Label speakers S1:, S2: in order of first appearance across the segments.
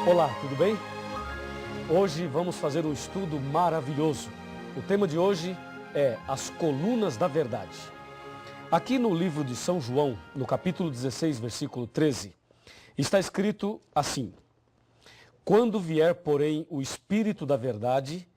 S1: Olá, tudo bem? Hoje vamos fazer um estudo maravilhoso. O tema de hoje é as colunas da verdade. Aqui no livro de São João, no capítulo 16, versículo 13, está escrito assim: Quando vier, porém, o Espírito da verdade,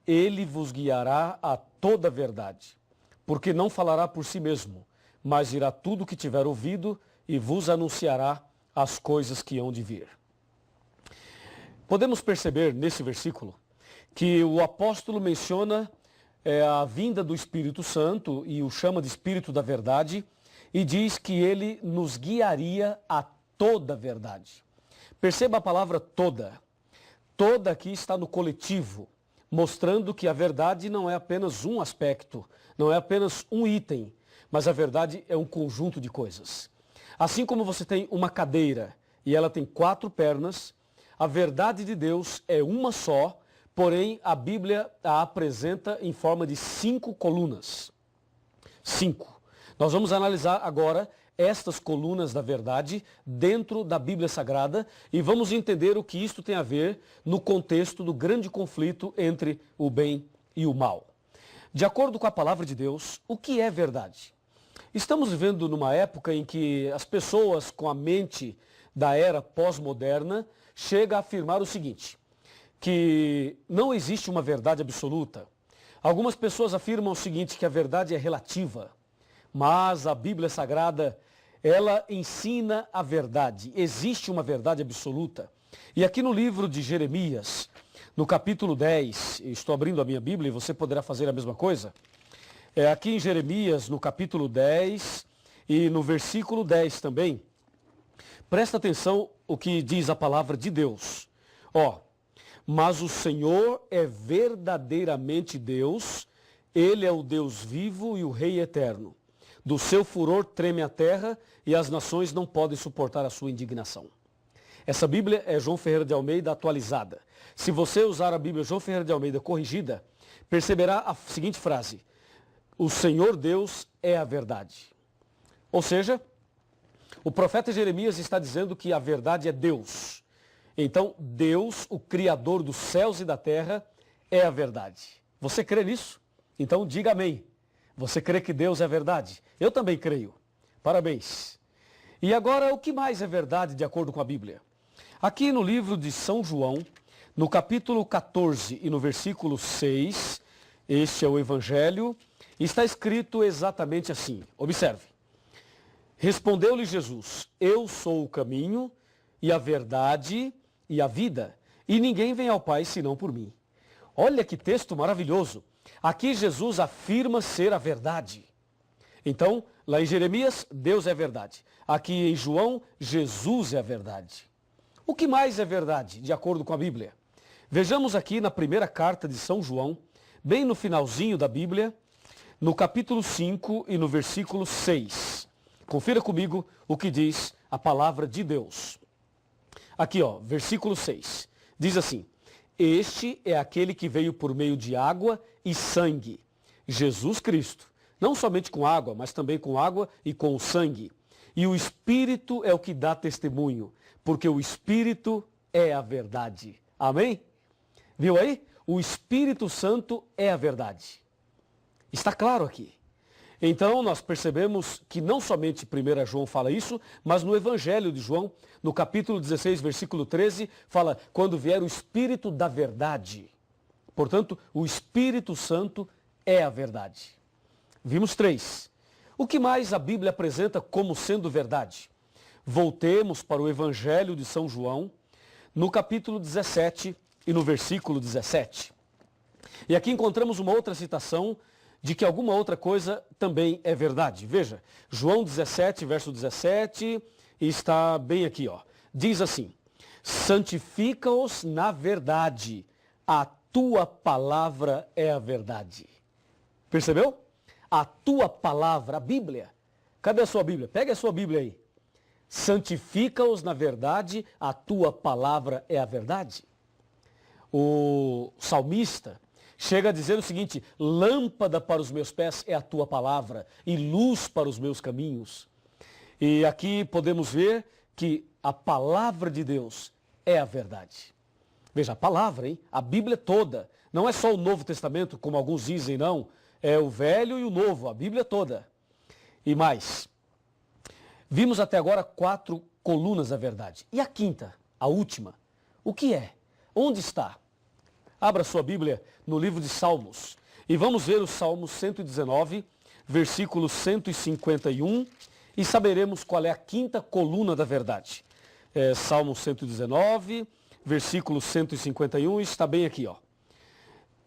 S1: ele vos guiará a toda a verdade, porque não falará por si mesmo, mas dirá tudo o que tiver ouvido e vos anunciará as coisas que hão de vir. Podemos perceber nesse versículo que o apóstolo menciona a vinda do Espírito Santo e o chama de Espírito da verdade e diz que ele nos guiaria a toda a verdade. Perceba a palavra toda. Toda aqui está no coletivo, mostrando que a verdade não é apenas um aspecto, não é apenas um item, mas a verdade é um conjunto de coisas. Assim como você tem uma cadeira e ela tem 4 pernas, a verdade de Deus é uma só, porém a Bíblia a apresenta em forma de 5 colunas. 5. Nós vamos analisar agora estas colunas da verdade dentro da Bíblia Sagrada e vamos entender o que isto tem a ver no contexto do grande conflito entre o bem e o mal. De acordo com a palavra de Deus, o que é verdade? Estamos vivendo numa época em que as pessoas com a mente da era pós-moderna chega a afirmar o seguinte, que não existe uma verdade absoluta. Algumas pessoas afirmam o seguinte, que a verdade é relativa, mas a Bíblia Sagrada, ela ensina a verdade. Existe uma verdade absoluta. E aqui no livro de Jeremias, no capítulo 10, estou abrindo a minha Bíblia e você poderá fazer a mesma coisa. Aqui em Jeremias, no capítulo 10 e no versículo 10 também, presta atenção o que diz a palavra de Deus. Mas o Senhor é verdadeiramente Deus, Ele é o Deus vivo e o Rei eterno. Do seu furor treme a terra e as nações não podem suportar a sua indignação. Essa Bíblia é João Ferreira de Almeida atualizada. Se você usar a Bíblia João Ferreira de Almeida corrigida, perceberá a seguinte frase: o Senhor Deus é a verdade. Ou seja, o profeta Jeremias está dizendo que a verdade é Deus. Então, Deus, o Criador dos céus e da terra, é a verdade. Você crê nisso? Então, diga amém. Você crê que Deus é a verdade? Eu também creio. Parabéns. E agora, o que mais é verdade de acordo com a Bíblia? Aqui no livro de São João, no capítulo 14 e no versículo 6, este é o Evangelho, está escrito exatamente assim. Observe. Respondeu-lhe Jesus: eu sou o caminho e a verdade e a vida, e ninguém vem ao Pai senão por mim. Olha que texto maravilhoso. Aqui Jesus afirma ser a verdade. Então, lá em Jeremias, Deus é a verdade. Aqui em João, Jesus é a verdade. O que mais é verdade, de acordo com a Bíblia? Vejamos aqui na primeira carta de São João, bem no finalzinho da Bíblia, no capítulo 5 e no versículo 6. Confira comigo o que diz a palavra de Deus. Aqui, versículo 6. Diz assim: este é aquele que veio por meio de água e sangue, Jesus Cristo. Não somente com água, mas também com água e com o sangue. E o Espírito é o que dá testemunho, porque o Espírito é a verdade. Amém? Viu aí? O Espírito Santo é a verdade. Está claro aqui. Então, nós percebemos que não somente 1 João fala isso, mas no Evangelho de João, no capítulo 16, versículo 13, fala, quando vier o Espírito da verdade. Portanto, o Espírito Santo é a verdade. Vimos 3. O que mais a Bíblia apresenta como sendo verdade? Voltemos para o Evangelho de São João, no capítulo 17 e no versículo 17. E aqui encontramos uma outra citação de que alguma outra coisa também é verdade. Veja, João 17, verso 17, está bem aqui, Diz assim: santifica-os na verdade, a tua palavra é a verdade. Percebeu? A tua palavra, a Bíblia. Cadê a sua Bíblia? Pega a sua Bíblia aí. Santifica-os na verdade, a tua palavra é a verdade. O salmista chega a dizer o seguinte: lâmpada para os meus pés é a tua palavra e luz para os meus caminhos. E aqui podemos ver que a palavra de Deus é a verdade. Veja, a palavra, hein? A Bíblia toda. Não é só o Novo Testamento, como alguns dizem, não. É o Velho e o Novo, a Bíblia toda. E mais. Vimos até agora 4 colunas da verdade. E a quinta, a última, o que é? Onde está? Abra sua Bíblia no livro de Salmos. E vamos ver o Salmo 119, versículo 151, e saberemos qual é a quinta coluna da verdade. Salmo 119, versículo 151, está bem aqui, ó.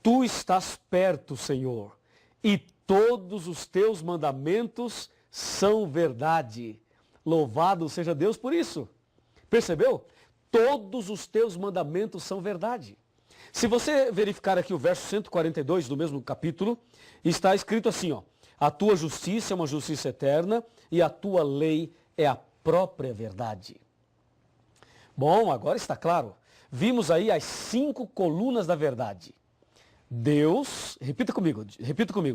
S1: Tu estás perto, Senhor, e todos os teus mandamentos são verdade. Louvado seja Deus por isso. Percebeu? Todos os teus mandamentos são verdade. Se você verificar aqui o verso 142 do mesmo capítulo, está escrito assim, ó. A tua justiça é uma justiça eterna e a tua lei é a própria verdade. Bom, agora está claro. Vimos aí as 5 colunas da verdade. Deus, repita comigo,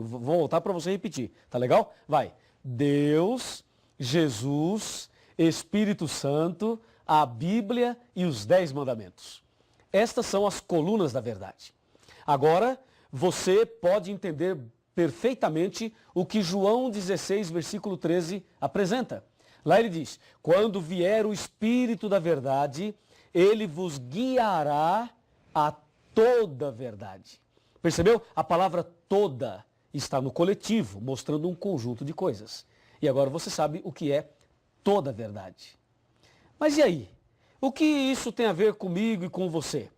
S1: vou voltar para você repetir, tá legal? Vai. Deus, Jesus, Espírito Santo, a Bíblia e os 10 mandamentos. Estas são as colunas da verdade. Agora, você pode entender perfeitamente o que João 16, versículo 13 apresenta. Lá ele diz, quando vier o Espírito da verdade, ele vos guiará a toda a verdade. Percebeu? A palavra toda está no coletivo, mostrando um conjunto de coisas. E agora você sabe o que é toda a verdade. Mas e aí? O que isso tem a ver comigo e com você?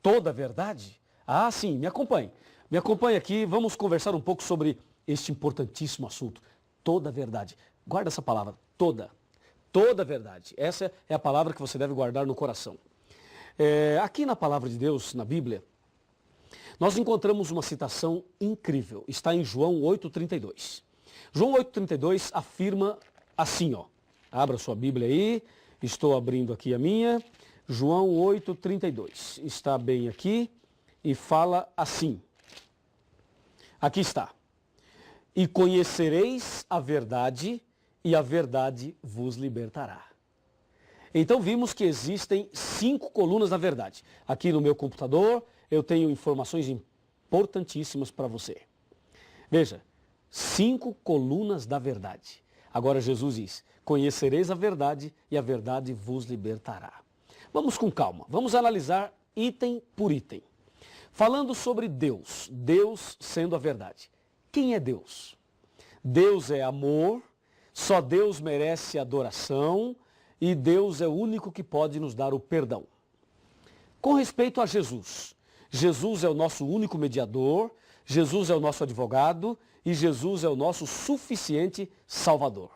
S1: Toda a verdade? Ah, sim, me acompanhe. Me acompanhe aqui, vamos conversar um pouco sobre este importantíssimo assunto. Toda a verdade. Guarda essa palavra, toda. Toda a verdade. Essa é a palavra que você deve guardar no coração. Aqui na palavra de Deus, na Bíblia, nós encontramos uma citação incrível. Está em João 8,32. João 8,32 afirma assim, ó. Abra sua Bíblia aí. Estou abrindo aqui a minha. João 8,32. Está bem aqui e fala assim. Aqui está. E conhecereis a verdade, e a verdade vos libertará. Então vimos que existem 5 colunas da verdade. Aqui no meu computador eu tenho informações importantíssimas para você. Veja, 5 colunas da verdade. Agora Jesus diz, conhecereis a verdade e a verdade vos libertará. Vamos com calma, vamos analisar item por item. Falando sobre Deus, Deus sendo a verdade. Quem é Deus? Deus é amor, só Deus merece adoração e Deus é o único que pode nos dar o perdão. Com respeito a Jesus, Jesus é o nosso único mediador, Jesus é o nosso advogado e Jesus é o nosso suficiente Salvador.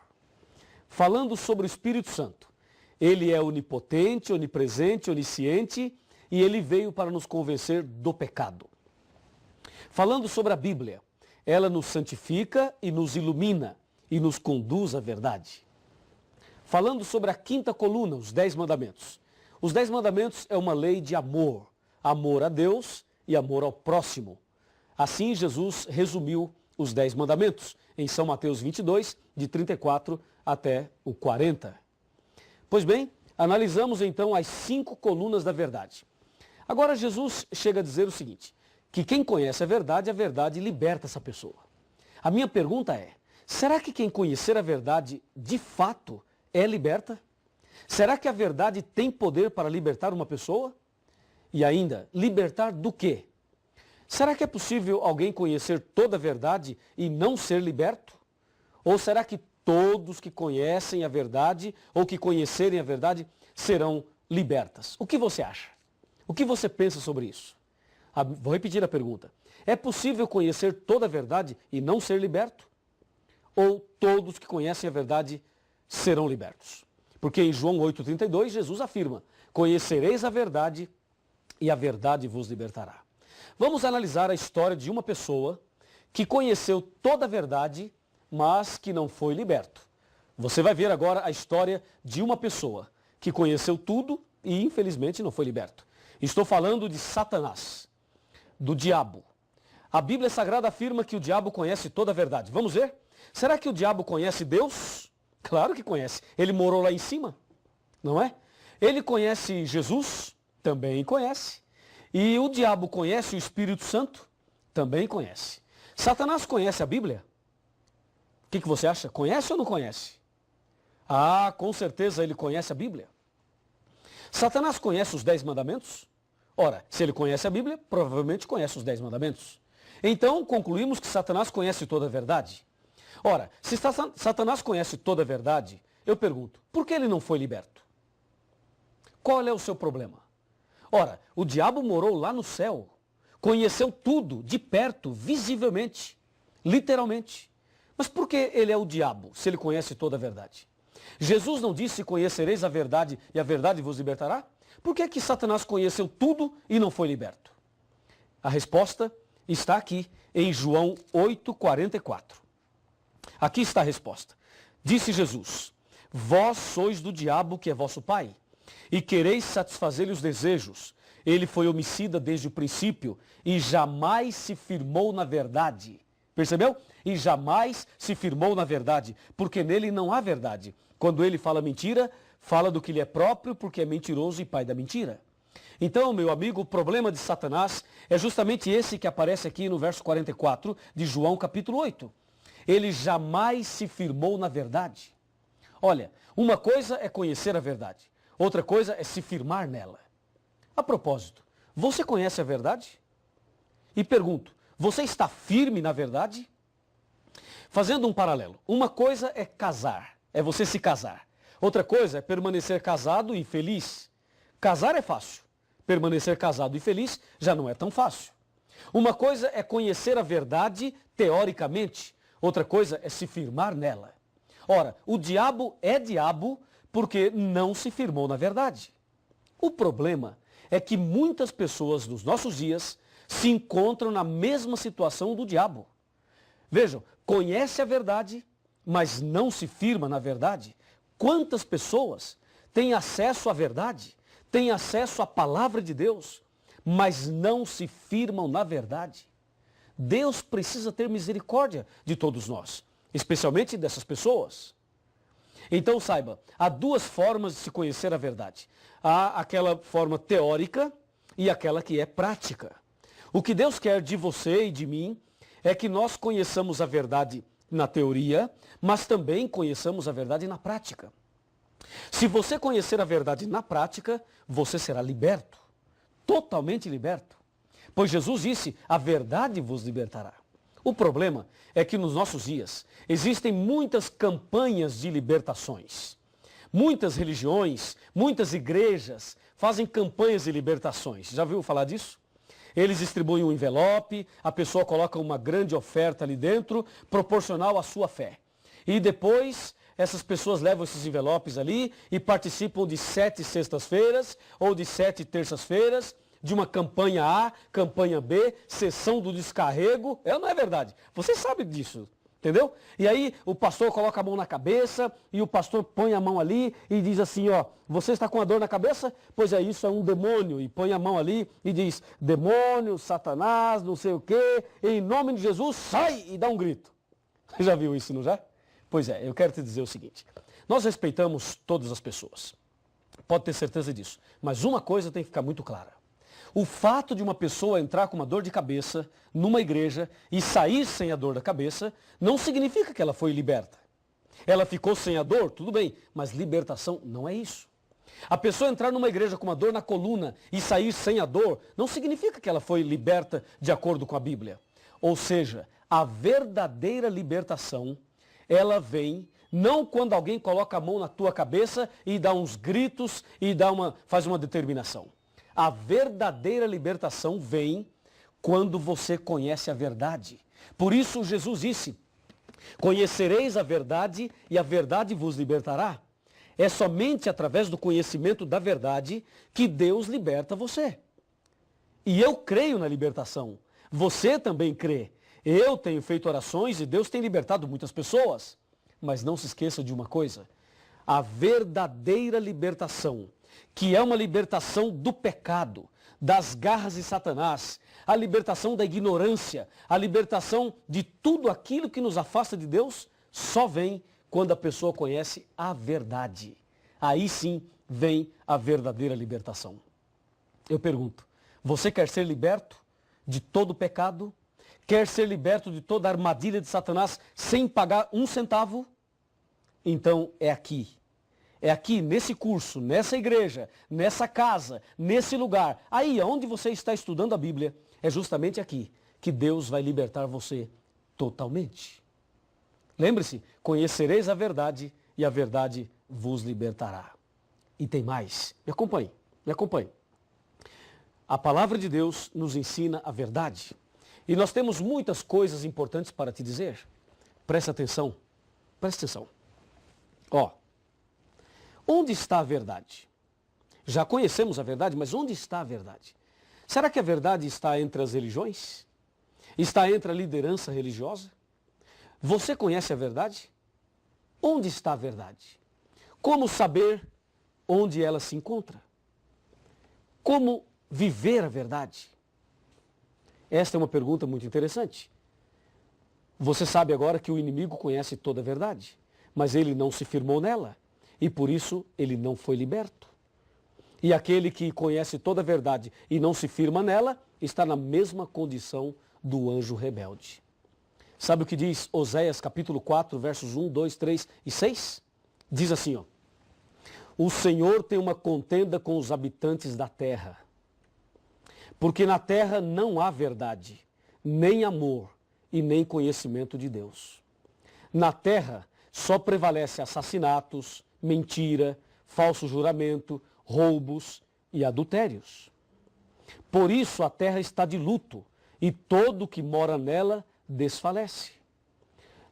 S1: Falando sobre o Espírito Santo, ele é onipotente, onipresente, onisciente e ele veio para nos convencer do pecado. Falando sobre a Bíblia, ela nos santifica e nos ilumina e nos conduz à verdade. Falando sobre a quinta coluna, os 10 mandamentos. Os 10 mandamentos é uma lei de amor. Amor a Deus e amor ao próximo. Assim Jesus resumiu os 10 mandamentos em São Mateus 22, de 34 até o 40. Pois bem, analisamos então as 5 colunas da verdade. Agora Jesus chega a dizer o seguinte, que quem conhece a verdade liberta essa pessoa. A minha pergunta é, será que quem conhecer a verdade de fato é liberta? Será que a verdade tem poder para libertar uma pessoa? E ainda, libertar do quê? Será que é possível alguém conhecer toda a verdade e não ser liberto? Ou será que todos que conhecem a verdade ou que conhecerem a verdade serão libertas? O que você acha? O que você pensa sobre isso? Vou repetir a pergunta. É possível conhecer toda a verdade e não ser liberto? Ou todos que conhecem a verdade serão libertos? Porque em João 8,32 Jesus afirma, conhecereis a verdade e a verdade vos libertará. Vamos analisar a história de uma pessoa que conheceu toda a verdade, mas que não foi liberto. Você vai ver agora a história de uma pessoa que conheceu tudo e infelizmente não foi liberto. Estou falando de Satanás, do diabo. A Bíblia Sagrada afirma que o diabo conhece toda a verdade. Vamos ver? Será que o diabo conhece Deus? Claro que conhece. Ele morou lá em cima, não é? Ele conhece Jesus? Também conhece. E o diabo conhece o Espírito Santo? Também conhece. Satanás conhece a Bíblia? O que você acha? Conhece ou não conhece? Ah, com certeza ele conhece a Bíblia. Satanás conhece os 10 mandamentos? Ora, se ele conhece a Bíblia, provavelmente conhece os 10 mandamentos. Então, concluímos que Satanás conhece toda a verdade. Ora, se Satanás conhece toda a verdade, eu pergunto, por que ele não foi liberto? Qual é o seu problema? Ora, o diabo morou lá no céu, conheceu tudo, de perto, visivelmente, literalmente. Mas por que ele é o diabo, se ele conhece toda a verdade? Jesus não disse, conhecereis a verdade e a verdade vos libertará? Por que que Satanás conheceu tudo e não foi liberto? A resposta está aqui em João 8,44. Aqui está a resposta. Disse Jesus, vós sois do diabo que é vosso pai, e quereis satisfazer-lhe os desejos. Ele foi homicida desde o princípio e jamais se firmou na verdade. Percebeu? E jamais se firmou na verdade, porque nele não há verdade. Quando ele fala mentira, fala do que lhe é próprio, porque é mentiroso e pai da mentira. Então, meu amigo, o problema de Satanás é justamente esse que aparece aqui no verso 44 de João capítulo 8. Ele jamais se firmou na verdade. Olha, uma coisa é conhecer a verdade, outra coisa é se firmar nela. A propósito, você conhece a verdade? E pergunto, você está firme na verdade? Fazendo um paralelo, uma coisa é casar, é você se casar. Outra coisa é permanecer casado e feliz. Casar é fácil, permanecer casado e feliz já não é tão fácil. Uma coisa é conhecer a verdade teoricamente, outra coisa é se firmar nela. Ora, o diabo é diabo porque não se firmou na verdade. O problema é que muitas pessoas nos nossos dias se encontram na mesma situação do diabo. Vejam, conhece a verdade, mas não se firma na verdade. Quantas pessoas têm acesso à verdade, têm acesso à palavra de Deus, mas não se firmam na verdade? Deus precisa ter misericórdia de todos nós, especialmente dessas pessoas. Então saiba, há duas formas de se conhecer a verdade. Há aquela forma teórica e aquela que é prática. O que Deus quer de você e de mim é que nós conheçamos a verdade na teoria, mas também conheçamos a verdade na prática. Se você conhecer a verdade na prática, você será liberto, totalmente liberto. Pois Jesus disse, a verdade vos libertará. O problema é que nos nossos dias existem muitas campanhas de libertações. Muitas religiões, muitas igrejas fazem campanhas de libertações. Já ouviu falar disso? Eles distribuem um envelope, a pessoa coloca uma grande oferta ali dentro, proporcional à sua fé. E depois, essas pessoas levam esses envelopes ali e participam de 7 sextas-feiras ou de 7 terças-feiras, de uma campanha A, campanha B, sessão do descarrego. É ou não é verdade? Você sabe disso, entendeu? E aí o pastor coloca a mão na cabeça e o pastor põe a mão ali e diz assim, ó, você está com a dor na cabeça? Pois é, isso é um demônio. E põe a mão ali e diz, demônio, Satanás, não sei o quê, em nome de Jesus, sai! E dá um grito. Você já viu isso, não já? Pois é, eu quero te dizer o seguinte, nós respeitamos todas as pessoas. Pode ter certeza disso. Mas uma coisa tem que ficar muito clara. O fato de uma pessoa entrar com uma dor de cabeça numa igreja e sair sem a dor da cabeça não significa que ela foi liberta. Ela ficou sem a dor, tudo bem, mas libertação não é isso. A pessoa entrar numa igreja com uma dor na coluna e sair sem a dor não significa que ela foi liberta de acordo com a Bíblia. Ou seja, a verdadeira libertação, ela vem não quando alguém coloca a mão na tua cabeça e dá uns gritos e faz uma determinação. A verdadeira libertação vem quando você conhece a verdade. Por isso Jesus disse, conhecereis a verdade e a verdade vos libertará. É somente através do conhecimento da verdade que Deus liberta você. E eu creio na libertação. Você também crê. Eu tenho feito orações e Deus tem libertado muitas pessoas. Mas não se esqueça de uma coisa. A verdadeira libertação, que é uma libertação do pecado, das garras de Satanás, a libertação da ignorância, a libertação de tudo aquilo que nos afasta de Deus, só vem quando a pessoa conhece a verdade. Aí sim vem a verdadeira libertação. Eu pergunto, você quer ser liberto de todo pecado? Quer ser liberto de toda armadilha de Satanás sem pagar um centavo? Então é aqui. É aqui, nesse curso, nessa igreja, nessa casa, nesse lugar. Aí, onde você está estudando a Bíblia, é justamente aqui que Deus vai libertar você totalmente. Lembre-se, conhecereis a verdade e a verdade vos libertará. E tem mais. Me acompanhe, me acompanhe. A palavra de Deus nos ensina a verdade. E nós temos muitas coisas importantes para te dizer. Presta atenção, presta atenção. Ó, onde está a verdade? Já conhecemos a verdade, mas onde está a verdade? Será que a verdade está entre as religiões? Está entre a liderança religiosa? Você conhece a verdade? Onde está a verdade? Como saber onde ela se encontra? Como viver a verdade? Esta é uma pergunta muito interessante. Você sabe agora que o inimigo conhece toda a verdade, mas ele não se firmou nela e por isso ele não foi liberto. E aquele que conhece toda a verdade e não se firma nela está na mesma condição do anjo rebelde. Sabe o que diz Oséias capítulo 4, versos 1, 2, 3 e 6? Diz assim, ó: o Senhor tem uma contenda com os habitantes da terra, porque na terra não há verdade, nem amor e nem conhecimento de Deus. Na terra só prevalece assassinatos, mentira, falso juramento, roubos e adultérios. Por isso a terra está de luto e todo o que mora nela desfalece.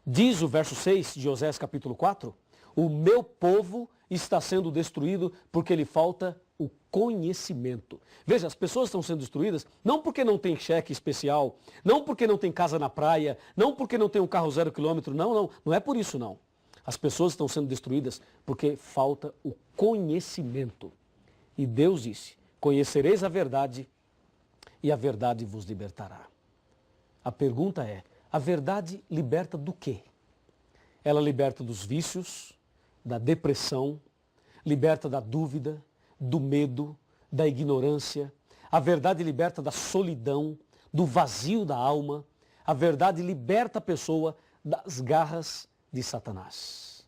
S1: Diz o verso 6 de Oséias capítulo 4, o meu povo está sendo destruído porque lhe falta o conhecimento. Veja, as pessoas estão sendo destruídas não porque não tem cheque especial, não porque não tem casa na praia, não porque não tem um carro 0 quilômetro, não é por isso não. As pessoas estão sendo destruídas porque falta o conhecimento. E Deus disse, conhecereis a verdade e a verdade vos libertará. A pergunta é, a verdade liberta do quê? Ela liberta dos vícios, da depressão, liberta da dúvida, do medo, da ignorância. A verdade liberta da solidão, do vazio da alma. A verdade liberta a pessoa das garras de Satanás.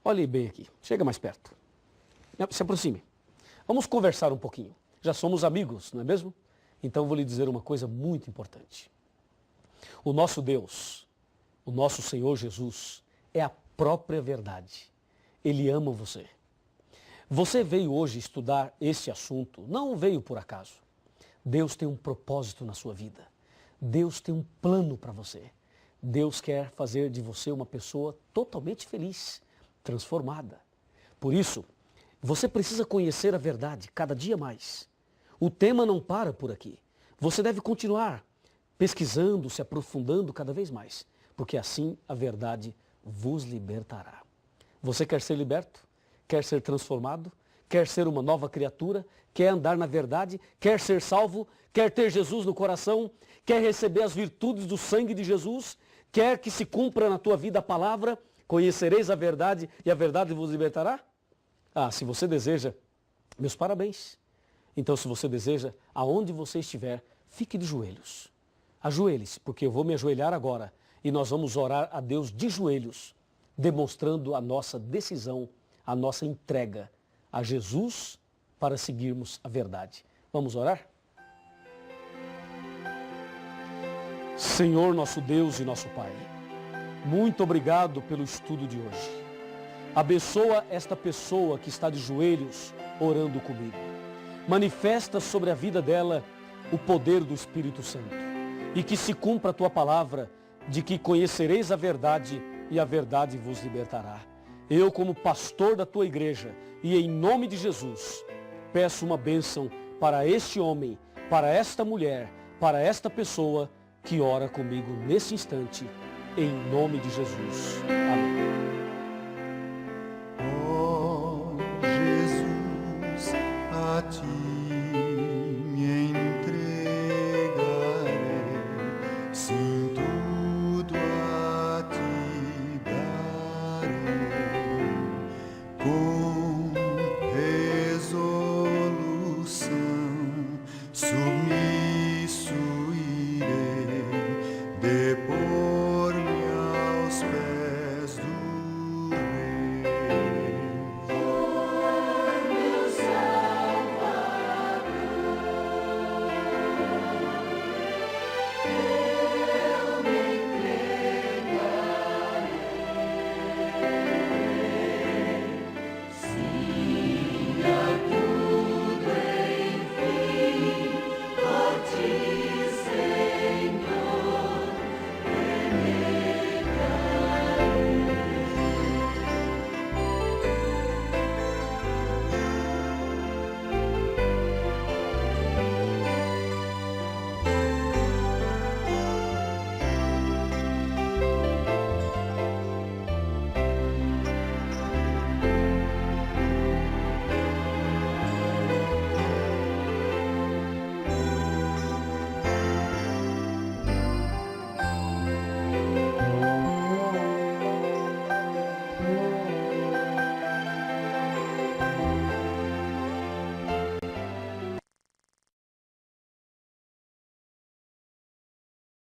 S1: Olhe bem aqui, chega mais perto. Se aproxime. Vamos conversar um pouquinho. Já somos amigos, não é mesmo? Então vou lhe dizer uma coisa muito importante. O nosso Deus, o nosso Senhor Jesus, é a própria verdade. Ele ama você. Você veio hoje estudar esse assunto, não veio por acaso. Deus tem um propósito na sua vida. Deus tem um plano para você. Deus quer fazer de você uma pessoa totalmente feliz, transformada. Por isso, você precisa conhecer a verdade cada dia mais. O tema não para por aqui. Você deve continuar pesquisando, se aprofundando cada vez mais, porque assim a verdade vos libertará. Você quer ser liberto? Quer ser transformado? Quer ser uma nova criatura? Quer andar na verdade? Quer ser salvo? Quer ter Jesus no coração? Quer receber as virtudes do sangue de Jesus? Quer que se cumpra na tua vida a palavra? Conhecereis a verdade e a verdade vos libertará? Ah, se você deseja, meus parabéns. Então, se você deseja, aonde você estiver, fique de joelhos. Ajoelhe-se, porque eu vou me ajoelhar agora e nós vamos orar a Deus de joelhos, demonstrando a nossa decisão, a nossa entrega a Jesus para seguirmos a verdade. Vamos orar? Senhor, nosso Deus e nosso Pai, muito obrigado pelo estudo de hoje. Abençoa esta pessoa que está de joelhos orando comigo. Manifesta sobre a vida dela o poder do Espírito Santo. E que se cumpra a tua palavra de que conhecereis a verdade e a verdade vos libertará. Eu, como pastor da tua igreja, e em nome de Jesus, peço uma bênção para este homem, para esta mulher, para esta pessoa que ora comigo nesse instante, em nome de Jesus. Amém.
S2: Oh, Jesus, a ti me entregarei, sim, tudo a ti darei, com teus pés.